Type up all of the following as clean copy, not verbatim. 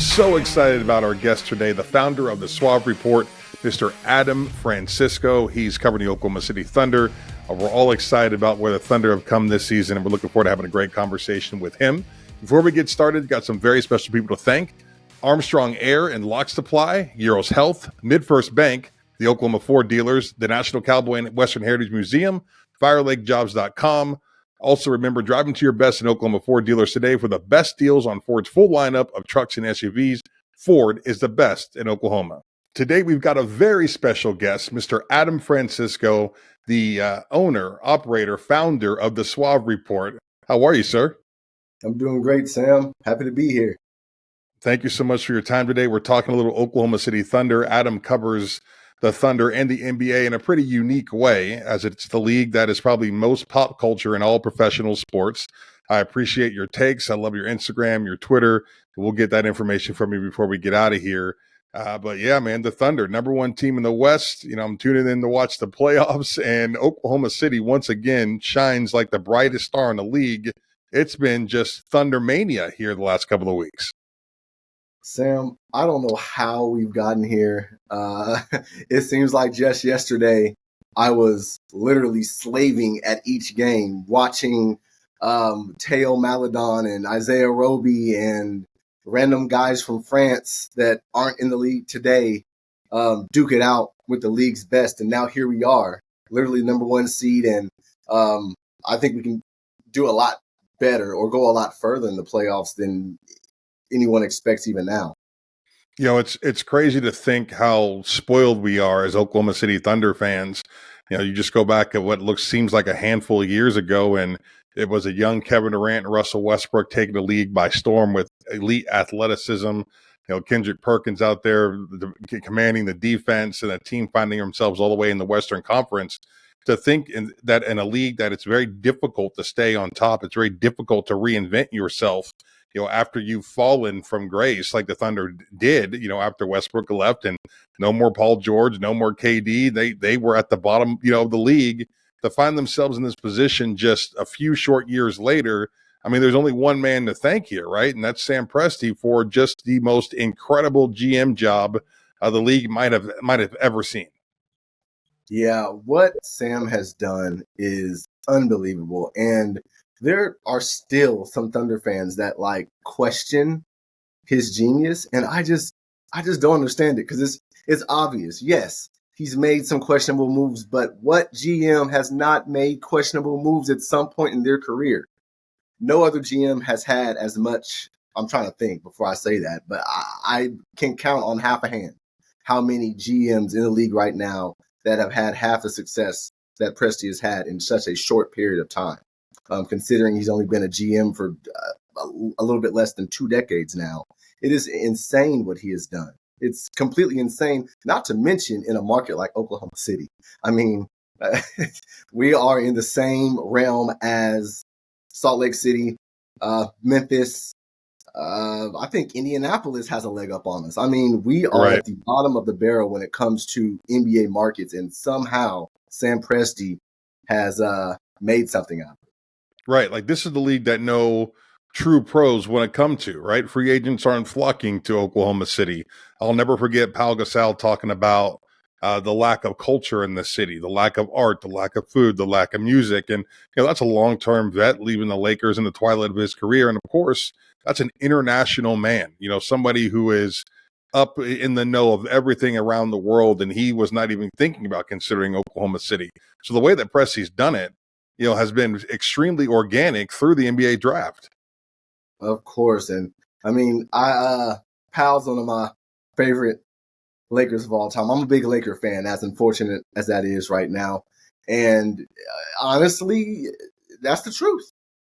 so excited about our guest today, the founder of the Suave Report, Mr. Addam Francisco. He's covering the Oklahoma City Thunder. We're all excited about where the Thunder have come this season, and we're looking forward to having a great conversation with him. Before we get started, got some very special people to thank. Armstrong Air and Lock Supply, Euros Health, MidFirst Bank, the Oklahoma Ford dealers, the National Cowboy and Western Heritage Museum, FireLakeJobs.com. Also, remember, driving to your best in Oklahoma Ford dealers today for the best deals on Ford's full lineup of trucks and SUVs. Ford is the best in Oklahoma. Today, we've got a very special guest, Mr. Addam Francisco, the owner, operator, founder of the Suave Report. How are you, sir? I'm doing great, Sam. Happy to be here. Thank you so much for your time today. We're talking a little Oklahoma City Thunder. Addam covers the Thunder and the NBA in a pretty unique way, as it's the league that is probably most pop culture in all professional sports. I appreciate your takes. I love your Instagram, your Twitter. We'll get that information from you before we get out of here. But yeah, man, the Thunder, number one team in the West. You know, I'm tuning in to watch the playoffs, and Oklahoma City once again shines like the brightest star in the league. It's been just Thunder mania here the last couple of weeks. Sam, I don't know how we've gotten here. It seems like just yesterday I was literally slaving at each game, watching Théo Maledon and Isaiah Roby and random guys from France that aren't in the league today duke it out with the league's best. And now here we are, literally number one seed. And I think we can do a lot better or go a lot further in the playoffs than anyone expects even now. You know, it's crazy to think how spoiled we are as Oklahoma City Thunder fans. You know, you just go back at what seems like a handful of years ago, and it was a young Kevin Durant and Russell Westbrook taking the league by storm with elite athleticism. You know, Kendrick Perkins out there commanding the defense, and a team finding themselves all the way in the Western Conference. To think that in a league that it's very difficult to stay on top, it's very difficult to reinvent yourself, you know, after you've fallen from grace like the Thunder did, you know, after Westbrook left and no more Paul George, no more KD. They were at the bottom, you know, of the league. To find themselves in this position just a few short years later, I mean, there's only one man to thank here, right? And that's Sam Presti for just the most incredible GM job the league might have ever seen. Yeah, what Sam has done is unbelievable. And there are still some Thunder fans that like question his genius. And I just don't understand it because it's obvious. Yes, he's made some questionable moves, but what GM has not made questionable moves at some point in their career? No other GM has had as much. I'm trying to think before I say that, but I can count on half a hand how many GMs in the league right now that have had half the success that Presti has had in such a short period of time. Considering he's only been a GM for a little bit less than 2 decades now. It is insane what he has done. It's completely insane, not to mention in a market like Oklahoma City. I mean, we are in the same realm as Salt Lake City, Memphis. I think Indianapolis has a leg up on us. I mean, we are at the bottom of the barrel when it comes to NBA markets, and somehow Sam Presti has made something out of it. Right. Like, this is the league that no true pros want to come to, right? Free agents aren't flocking to Oklahoma City. I'll never forget Pau Gasol talking about the lack of culture in the city, the lack of art, the lack of food, the lack of music. And, you know, that's a long-term vet leaving the Lakers in the twilight of his career. And of course, that's an international man, you know, somebody who is up in the know of everything around the world. And he was not even thinking about considering Oklahoma City. So the way that Presti's done it, you know, has been extremely organic through the NBA draft. Of course. And I mean, Pal's one of my favorite Lakers of all time. I'm a big Laker fan, as unfortunate as that is right now. And honestly, that's the truth.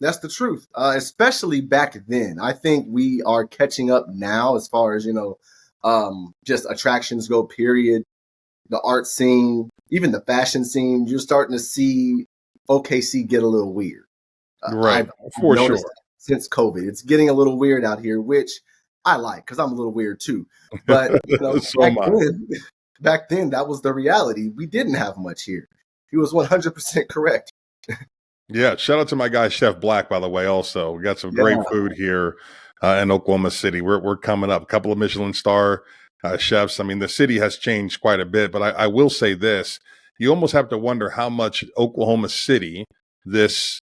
That's the truth, especially back then. I think we are catching up now as far as, you know, just attractions go, period. The art scene, even the fashion scene, you're starting to see OKC get a little weird. Right, for sure. Since COVID, it's getting a little weird out here, which I like because I'm a little weird too. But you know, back then, that was the reality. We didn't have much here. He was 100% correct. Yeah, shout out to my guy Chef Black, by the way. Also, we got some great food here. in Oklahoma City. We're coming up. A couple of Michelin star chefs. I mean, the city has changed quite a bit, but I will say this: you almost have to wonder how much Oklahoma City, this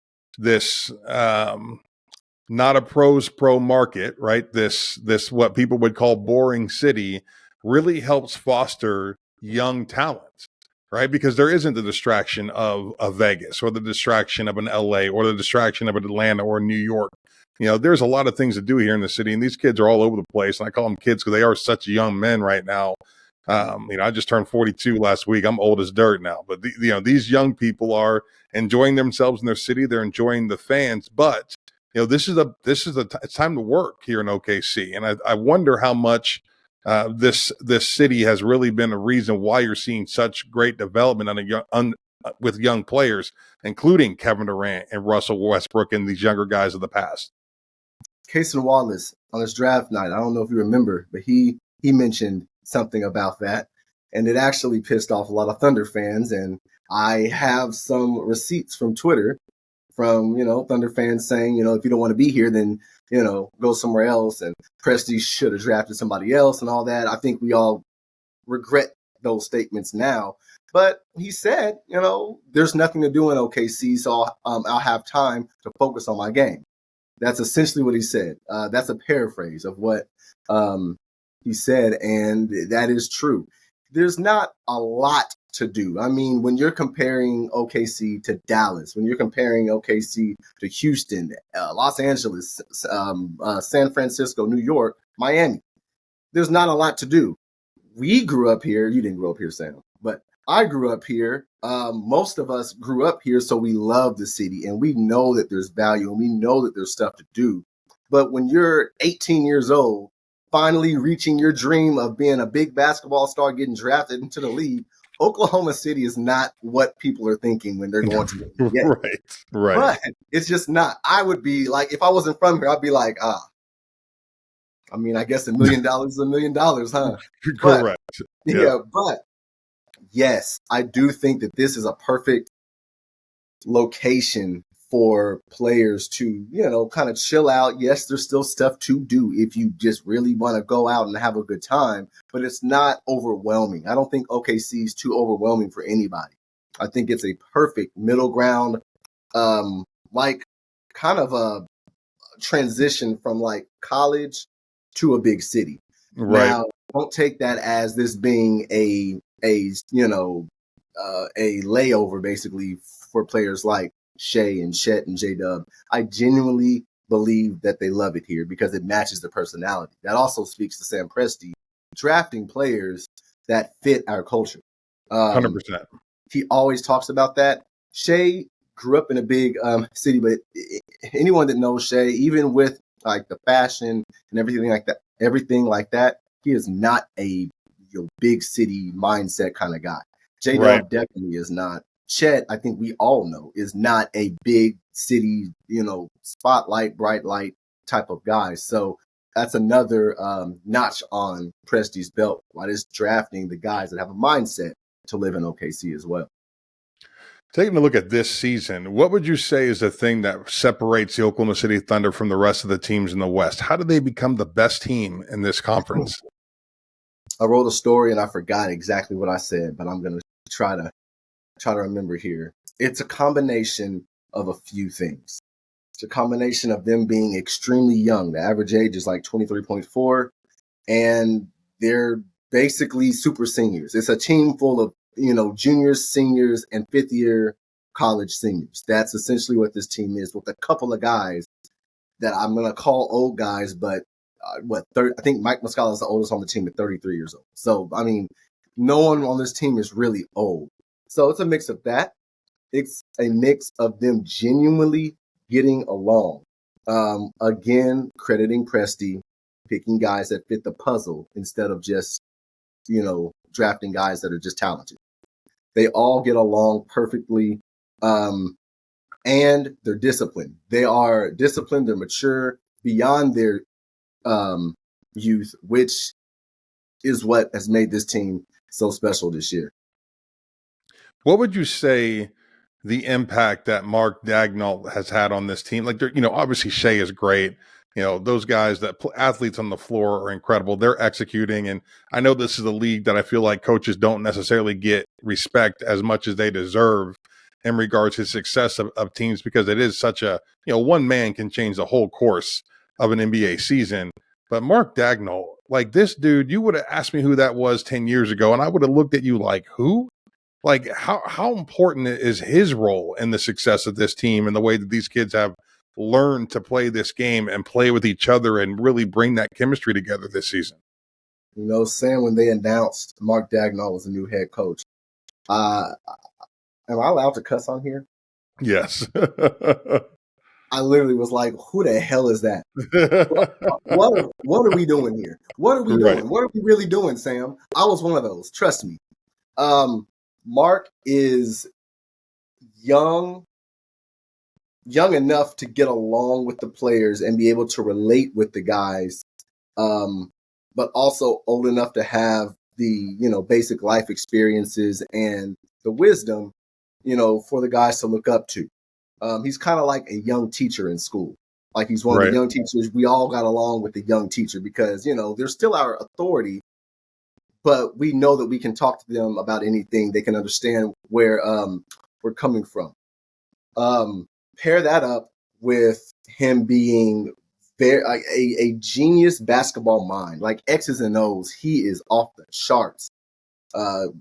not a pro market, right? This what people would call boring city really helps foster young talent, right? Because there isn't the distraction of Vegas or the distraction of an LA or the distraction of an Atlanta or New York. There's a lot of things to do here in the city, and these kids are all over the place. And I call them kids because they are such young men right now. I just turned 42 last week. I'm old as dirt now, but these young people are enjoying themselves in their city. They're enjoying the fans, but it's time to work here in OKC, and I wonder how much this city has really been a reason why you're seeing such great development with young players, including Kevin Durant and Russell Westbrook and these younger guys of the past. Cason Wallace on his draft night, I don't know if you remember, but he mentioned something about that, and it actually pissed off a lot of Thunder fans. And I have some receipts from Twitter from, Thunder fans saying, if you don't want to be here, then, go somewhere else. And Presti should have drafted somebody else and all that. I think we all regret those statements now. But he said, there's nothing to do in OKC, so I'll have time to focus on my game. That's essentially what he said. That's a paraphrase of what he said, and that is true. There's not a lot to do. I mean, when you're comparing OKC to Dallas, when you're comparing OKC to Houston, Los Angeles, San Francisco, New York, Miami, there's not a lot to do. We grew up here. You didn't grow up here, Sam, but I grew up here. Most of us grew up here, so we love the city, and we know that there's value, and we know that there's stuff to do. But when you're 18 years old, finally reaching your dream of being a big basketball star, getting drafted into the league, Oklahoma City is not what people are thinking when they're going to the NBA. Right. But it's just not. I would be like, if I wasn't from here, I'd be like, I mean, I guess $1 million is $1 million, huh? Correct. But yes, I do think that this is a perfect location for players to, kind of chill out. Yes, there's still stuff to do if you just really want to go out and have a good time, but it's not overwhelming. I don't think OKC is too overwhelming for anybody. I think it's a perfect middle ground, like kind of a transition from like college to a big city. Right. Now, don't take that as this being a layover basically for players like Shea and Chet and J-Dub. I genuinely believe that they love it here because it matches their personality. That also speaks to Sam Presti drafting players that fit our culture. 100%. He always talks about that. Shea grew up in a big city, but anyone that knows Shea, even with like the fashion and everything like that, he is not a big city mindset kind of guy. J-Dub definitely is not. Chet, I think we all know, is not a big city, spotlight, bright light type of guy. So that's another notch on Presti's belt. While it's drafting the guys that have a mindset to live in OKC as well. Taking a look at this season, what would you say is the thing that separates the Oklahoma City Thunder from the rest of the teams in the West? How did they become the best team in this conference? I wrote a story and I forgot exactly what I said, but I'm going to try to remember here. It's a combination of a few things. It's a combination of them being extremely young. The average age is like 23.4, and they're basically super seniors. It's a team full of, juniors, seniors, and fifth-year college seniors. That's essentially what this team is, with a couple of guys that I'm going to call old guys, but I think Mike Muscala is the oldest on the team at 33 years old. So, I mean, no one on this team is really old. So it's a mix of that. It's a mix of them genuinely getting along. Again, crediting Presti, picking guys that fit the puzzle instead of just, drafting guys that are just talented. They all get along perfectly. And they're disciplined. They are disciplined. They're mature beyond their youth, which is what has made this team so special this year. What would you say the impact that Mark Daigneault has had on this team? Like, obviously Shea is great. those guys athletes on the floor are incredible. They're executing. And I know this is a league that I feel like coaches don't necessarily get respect as much as they deserve in regards to success of teams, because it is such a, one man can change the whole course of an NBA season. But Mark Daigneault, like this dude, you would have asked me who that was 10 years ago, and I would have looked at you like, who? Like, how important is his role in the success of this team and the way that these kids have learned to play this game and play with each other and really bring that chemistry together this season? Sam, when they announced Mark Daigneault was the new head coach, am I allowed to cuss on here? Yes. I literally was like, who the hell is that? What are we doing here? What are we doing? Right. What are we really doing, Sam? I was one of those. Trust me. Mark is young enough to get along with the players and be able to relate with the guys, but also old enough to have the, basic life experiences and the wisdom, for the guys to look up to. He's kind of like a young teacher in school. Like he's one of the young teachers. We all got along with the young teacher because, they're still our authority, but we know that we can talk to them about anything. They can understand where we're coming from. Pair that up with him being a genius basketball mind, like X's and O's. He is off the charts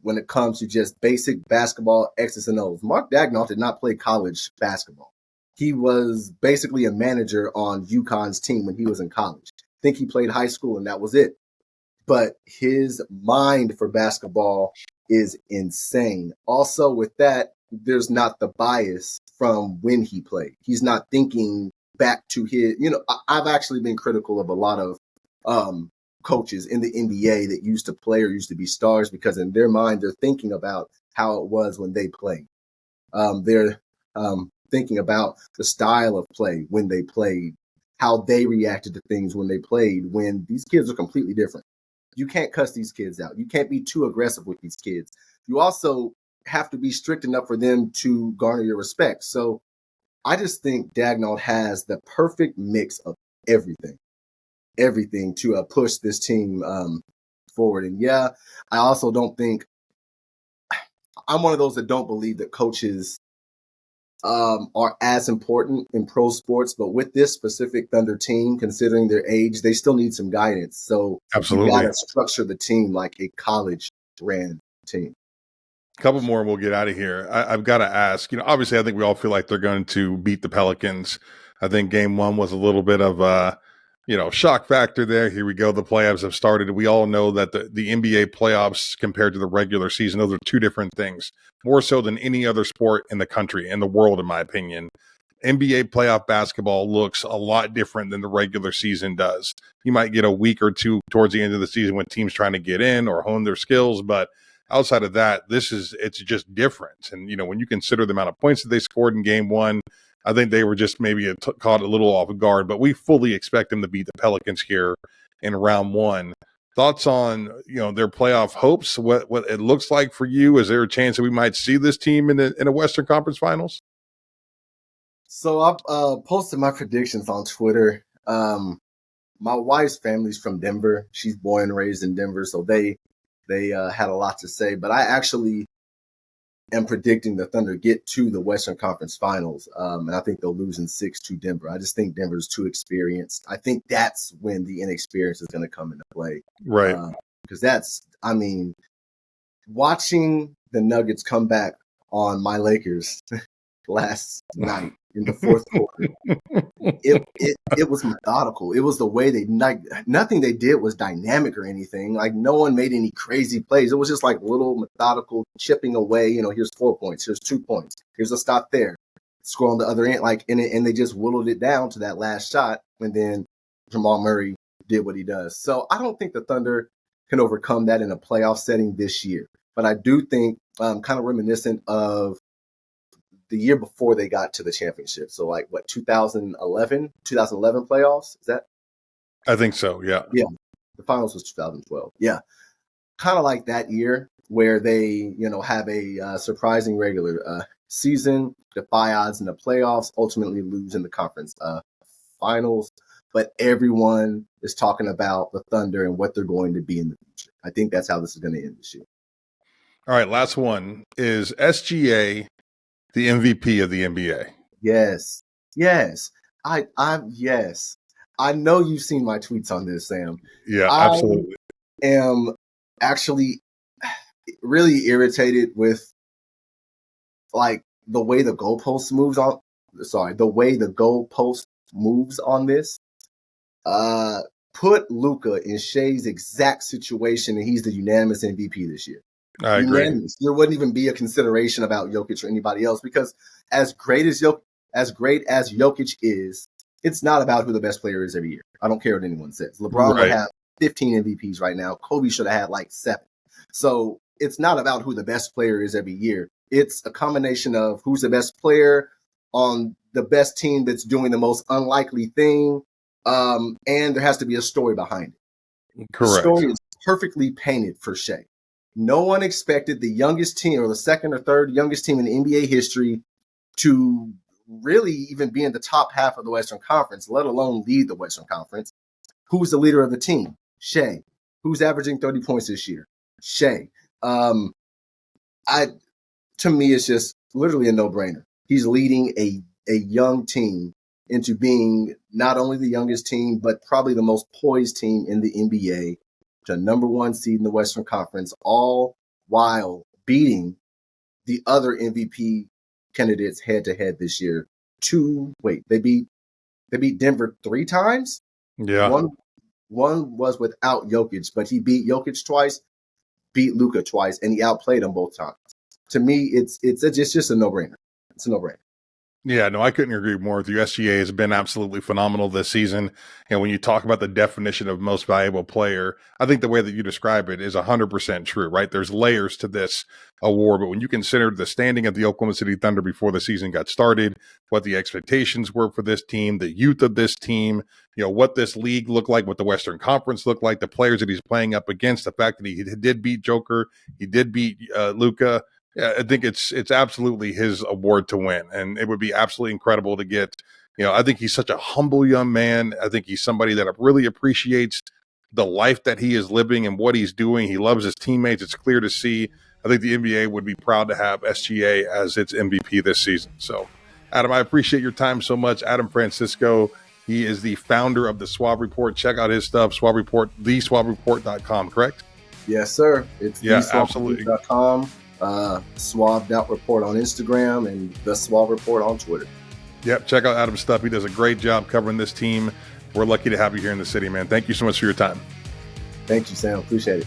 when it comes to just basic basketball X's and O's. Mark Daigneault did not play college basketball. He was basically a manager on UConn's team when he was in college. I think he played high school and that was it. But his mind for basketball is insane. Also with that, there's not the bias from when he played. He's not thinking back to his, I've actually been critical of a lot of coaches in the NBA that used to play or used to be stars, because in their mind, they're thinking about how it was when they played. They're thinking about the style of play when they played, how they reacted to things when they played, when these kids are completely different. You can't cuss these kids out. You can't be too aggressive with these kids. You also have to be strict enough for them to garner your respect. So I just think Daigneault has the perfect mix of everything to push this team forward. And yeah, I also don't think, I'm one of those that don't believe that coaches are as important in pro sports, but with this specific Thunder team, considering their age, they still need some guidance. So absolutely, you got to structure the team like a college ran team. A couple more and we'll get out of here. I've got to ask, obviously I think we all feel like they're going to beat the Pelicans. I think game one was a little bit of a, shock factor there. Here we go. The playoffs have started. We all know that the NBA playoffs compared to the regular season, those are two different things, more so than any other sport in the country, in the world, in my opinion. NBA playoff basketball looks a lot different than the regular season does. You might get a week or two towards the end of the season when teams trying to get in or hone their skills, but outside of that, it's just different. And, when you consider the amount of points that they scored in game one, I think they were just maybe caught a little off guard, but we fully expect them to beat the Pelicans here in round one. Thoughts on, their playoff hopes, what it looks like for you? Is there a chance that we might see this team in a Western Conference Finals? So I've posted my predictions on Twitter. My wife's family's from Denver. She's born and raised in Denver, so they had a lot to say. But I actually am predicting the Thunder get to the Western Conference Finals, and I think they'll lose in 6 to Denver. I just think Denver's too experienced. I think that's when the inexperience is going to come into play. Right. Because watching the Nuggets come back on my Lakers last night in the fourth quarter, it was methodical. It was the way nothing they did was dynamic or anything. Like no one made any crazy plays. It was just like little methodical chipping away. Here's 4 points. Here's 2 points. Here's a stop there. Score on the other end. And they just whittled it down to that last shot. And then Jamal Murray did what he does. So I don't think the Thunder can overcome that in a playoff setting this year. But I do think kind of reminiscent of the year before they got to the championship. So 2011 playoffs? Is that? I think so. Yeah. Yeah. The finals was 2012. Yeah. Kind of like that year where they, have a surprising regular season, defy odds in the playoffs, ultimately lose in the conference finals. but everyone is talking about the Thunder and what they're going to be in the future. I think that's how this is going to end this year. All right, last one. Is SGA the MVP of the NBA? Yes. Yes. Yes. I know you've seen my tweets on this, Sam. Yeah, I absolutely. am actually really irritated with like the way the goalpost moves on. Sorry, the way the goalpost moves on this. Put Luka in Shea's exact situation, and he's the unanimous MVP this year. I agree. Unanimous. There wouldn't even be a consideration about Jokic or anybody else because as great as Jokic is, it's not about who the best player is every year. I don't care what anyone says. LeBron would have 15 MVPs right now. Kobe should have had like 7. So it's not about who the best player is every year. It's a combination of who's the best player on the best team that's doing the most unlikely thing. And there has to be a story behind it. Correct. The story is perfectly painted for Shea. No one expected the youngest team or the second or third youngest team in NBA history to really even be in the top half of the Western Conference, let alone lead the Western Conference. Who's the leader of the team? Shea. Who's averaging 30 points this year? Shea. To me, it's just literally a no-brainer. He's leading a young team into being not only the youngest team, but probably the most poised team in the NBA, to number 1 seed in the Western Conference, all while beating the other MVP candidates head-to-head this year. They beat Denver 3 times? Yeah. One was without Jokic, but he beat Jokic twice, beat Luka twice, and he outplayed them both times. To me, it's just a no-brainer. It's a no-brainer. Yeah, no, I couldn't agree more with you. SGA has been absolutely phenomenal this season. And when you talk about the definition of most valuable player, I think the way that you describe it is 100% true, right? There's layers to this award, but when you consider the standing of the Oklahoma City Thunder before the season got started, what the expectations were for this team, the youth of this team, what this league looked like, what the Western Conference looked like, the players that he's playing up against, the fact that he did beat Joker, he did beat Luka. Yeah, I think it's absolutely his award to win, and it would be absolutely incredible to get. I think he's such a humble young man. I think he's somebody that really appreciates the life that he is living and what he's doing. He loves his teammates. It's clear to see. I think the NBA would be proud to have SGA as its MVP this season. So, Adam, I appreciate your time so much. Addam Francisco, he is the founder of the Swab Report. Check out his stuff, Swab Report, theswabreport.com, correct? Yes, sir. It's absolutely. theswabreport.com. Swab.report on Instagram and the Swab Report on Twitter. Yep, check out Adam's stuff. He does a great job covering this team. We're lucky to have you here in the city, man. Thank you so much for your time. Thank you, Sam. Appreciate it.